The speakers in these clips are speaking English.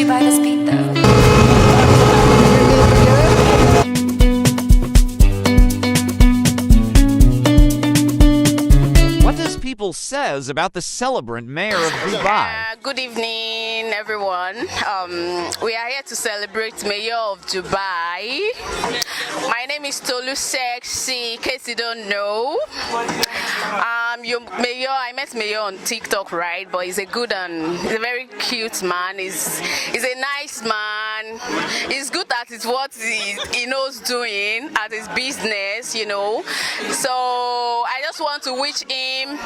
you buy this beat though? People says about the celebrant mayor of Dubai. Good evening, everyone. We are here to celebrate Mayor of Dubai. My name is Tolu Sexy, in case you don't know. Mayor, I met Mayor on TikTok, right? But he's a good and he's a very cute man. He's a nice man. He's good at what he knows doing at his business, you know. So I just want to wish him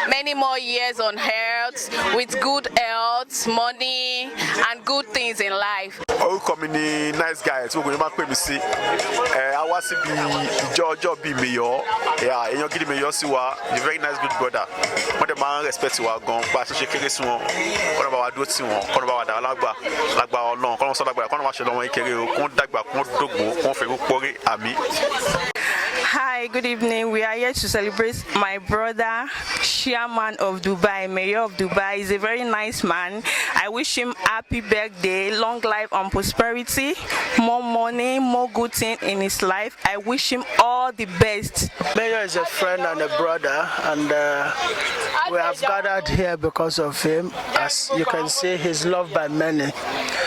many more years on earth with good health, money, and good things in life. Oh, coming nice guys. We're going to make me see. I was to be George be mayor. Yeah, and you're getting mayor. You are a very nice good brother. What the man respects you are gone. But she can't get one. What about do you want? What about that? Lagba or long? What about that? What about the long? Can't dagba. Can't dogo. Can't feel poor. Ami. Hi, good evening. We are here to celebrate my brother, Chairman of Dubai, Mayor of Dubai. He's a very nice man. I wish him happy birthday, long life and prosperity, more money, more good things in his life. I wish him all the best. Mayor is a friend and a brother, and we have gathered here because of him. As you can see, he's loved by many.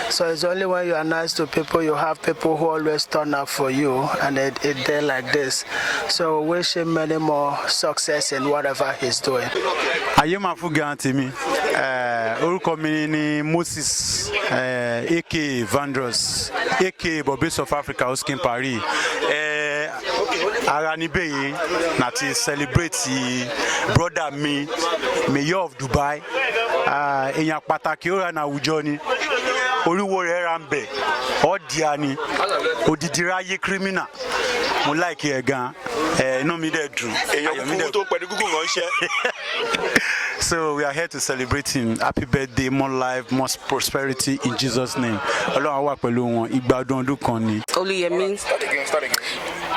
So it's only when you are nice to people, you have people who always turn up for you, and a day like this. So wish him many more success in whatever he's doing. Ayema Fuganti mi, orúkọ mi ni Moses, aka Vandross, aka Bobis of Africa, Oskin Paris. Ara ni beye na ti celebrate brother mi, Mayor of Dubai. Èyàn pàtàkì ó ra na àwùjọ ni. Oríwo rẹ̀ ra ń bẹ̀, ọ̀dìá ni, òdìdí ráyé criminal. Mo like ẹ gan, inú mi dẹ̀ dùn. Èyàn kúkú tó pẹ̀lú gúgùn ránṣẹ́. So we are here to celebrate him. Happy birthday, more life, more prosperity in Jesus' name. Ọlọ́run wà pẹ̀lú wọn, ìgbà ọdún kan ni. Oluyemi.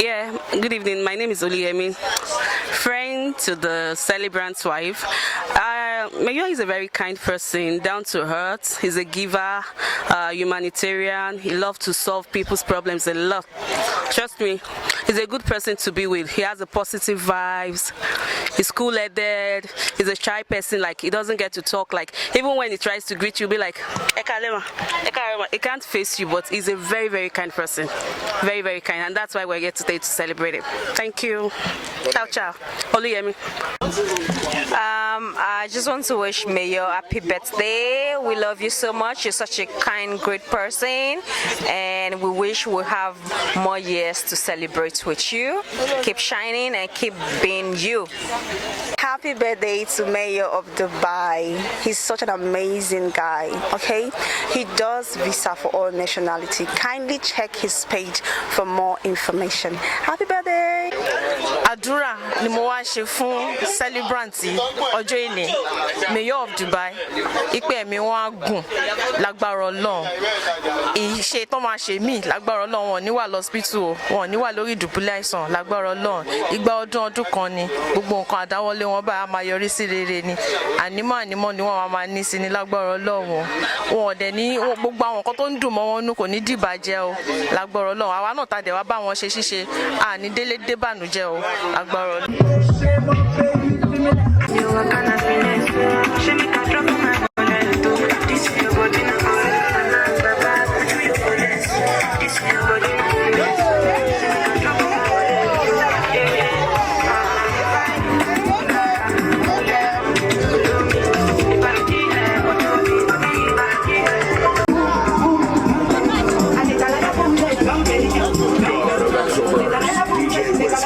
Yeah, good evening. My name is Oluyemi. Friend to the celebrant's wife. Mayor is a very kind person, down to earth. He's a giver, humanitarian. He loves to solve people's problems a lot. Trust me, he's a good person to be with. He has a positive vibes. He's cool-headed. He's a shy person. Like, he doesn't get to talk. Like, even when he tries to greet you, be like, Ekalema, Ekalema. He can't face you, but he's a very, very kind person. Very, very kind. And that's why we're here today to celebrate him. Thank you. Ciao, ciao. Oluyemi. I just want to wish Mayor happy birthday. We love you so much. You're such a kind, great person, and we wish we have more years to celebrate with you. Keep shining and keep being you. Happy birthday to Mayor of Dubai. He's such an amazing guy, okay? He does visa for all nationality. Kindly check his page for more information. Happy birthday! Àdúrà ni mo wá ṣe fún celebrant ọjọ́ ìní Mayor of Dubai. Ìpè mi wọ́n á gùn lágbára Ọlọ́run. Ìṣe tó máa ṣe mí lágbára Ọlọ́run, wọn ní wà lọ́sípítù, wọn ní wà lórí ìdùbúlẹ̀ àìsàn lágbára Ọlọ́run. Ìgbà ọdún kan ni gbogbo nǹkan àdáwọ́lé wọn bá máa yọrí sí rere ni. Ànímọ́ ni wọ́n máa ní sí ní lágbára Ọlọ́run. Wọn dẹ̀ ní gbogbo àwọn nǹkan tó ń dùn mọ́ wọn nú kò ní dìbàjẹ́ o lágbára Ọlọ́run. Àwa náà tàdé wá bá wọn ṣe ṣíṣe àní délé débànújẹ́ o lágbára Ọlọ́run. DJ West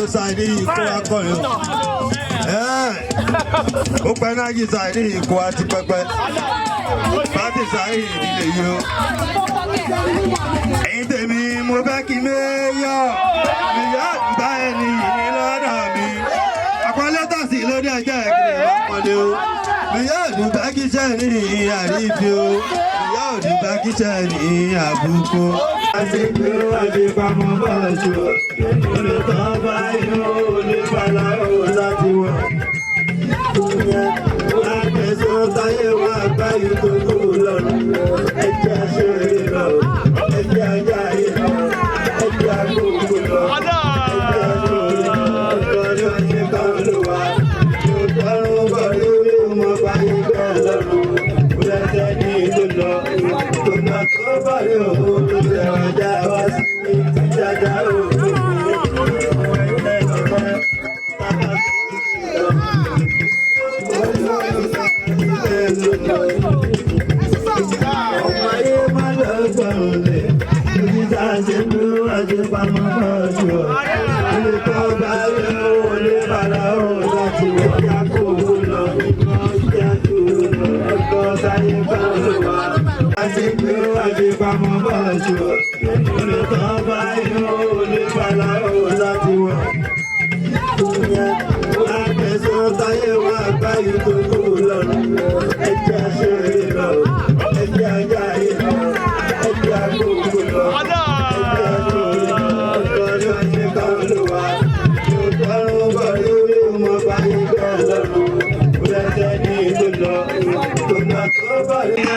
ó ṣàìdí ìkó akọrin ó pẹ́ náà yìí ṣàìdí ìkó àti pẹpẹ láti ṣàìdí ìdílé yìí ó. ẹ̀yin tèmi mo fẹ́ kí méyọ̀ àdúgbà ẹni yìí lọ́dọ̀ mi àpọ́nlé tàṣí lóde ẹjẹ́ ìkìlẹ̀ ọmọdé o méyọ̀ àdúgbà kíṣẹ́ ní àrífi o méyọ̀ àdúgbà kíṣẹ́ ní àbúkọ. àti pé àti pamọ́ bá ṣù olùtọ́ bá inú onífàlà ó láti wọ̀. àgbẹ̀sọ̀ táyé wà báyìí tó kú lọ́rùn ẹ̀jẹ̀ ṣe é lọ ẹ̀jẹ̀ ajá yìí lọ ẹ̀jẹ̀ àgbòkú lọ ẹ̀jẹ̀ àgbòkú lọ ọjọ́ ṣe kàn ló wá ìtọ́rùn bọ̀ lórí ọmọ báyìí bẹ́ẹ̀ lọ́rùn lẹ́sẹ̀ ní ìlú lọ tòmọ̀ tó bá yóò ló ṣe ọjà wá sí ìjájà òkú ọmọ ayé má lọ gbọ́n lè ojú tá a ṣe ń dúró àti pamọ́ bọ́ọ̀ṣù ilé tó bá yẹ owó lé bàrà ó láti wọ́n yá kó owó lọ ìjà dúró ẹ̀kọ́ sáyé kan ló wà láti gbé àti pamọ́ bọ́ọ̀ṣù ilé tó bá yẹ owó lé bàrà ó láti wọ́n. àgbẹ̀sọ̀ táyé wà báyìí tó kú lọ́rùn ẹ̀jẹ̀ ṣe é lọ ẹ̀jẹ̀ ajá yìí lọ ẹ̀jẹ̀ àgbòkú lọ ẹ̀jẹ̀ àgbòkú lọ ọjọ́ ṣe kàn ló wá ìtọ́rùn bọ̀ lórí ọmọ báyìí bẹ́ẹ̀ lọ́rùn lẹ́sẹ̀ ní ìlú lọ tòmọ̀ tó bá yẹ.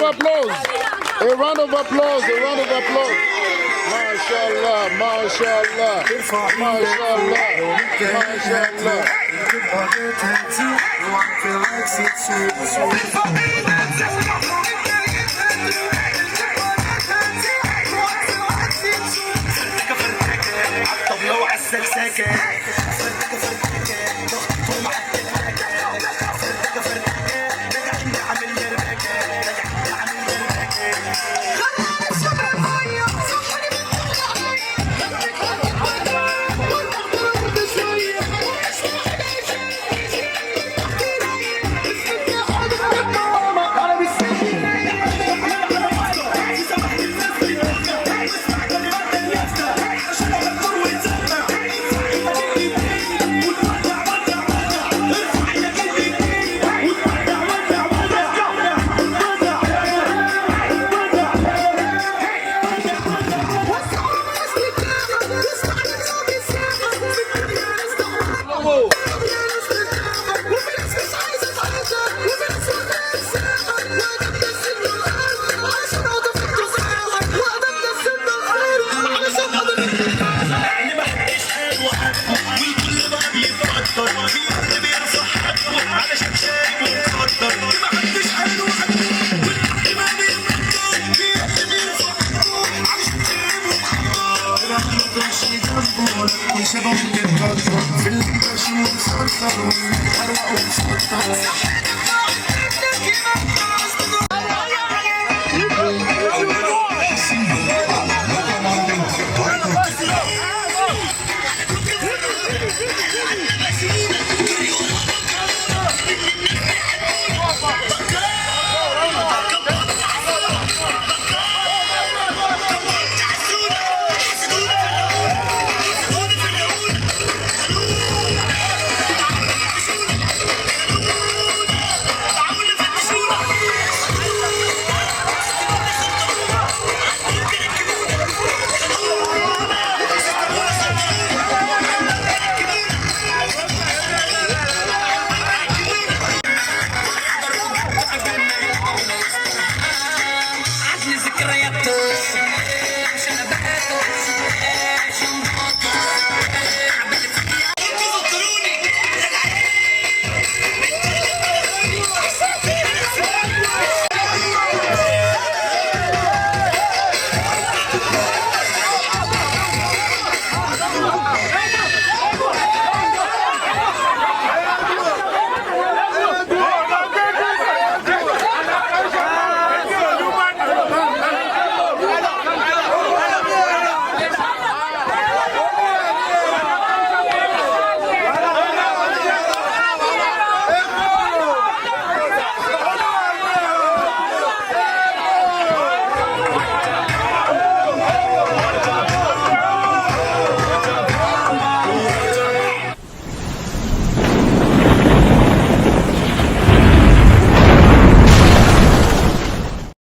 applause. A round of applause. A round of applause. MashaAllah, MashaAllah, MashaAllah, MashaAllah. شباب القطر في البشر مصرصر أروع ومسطر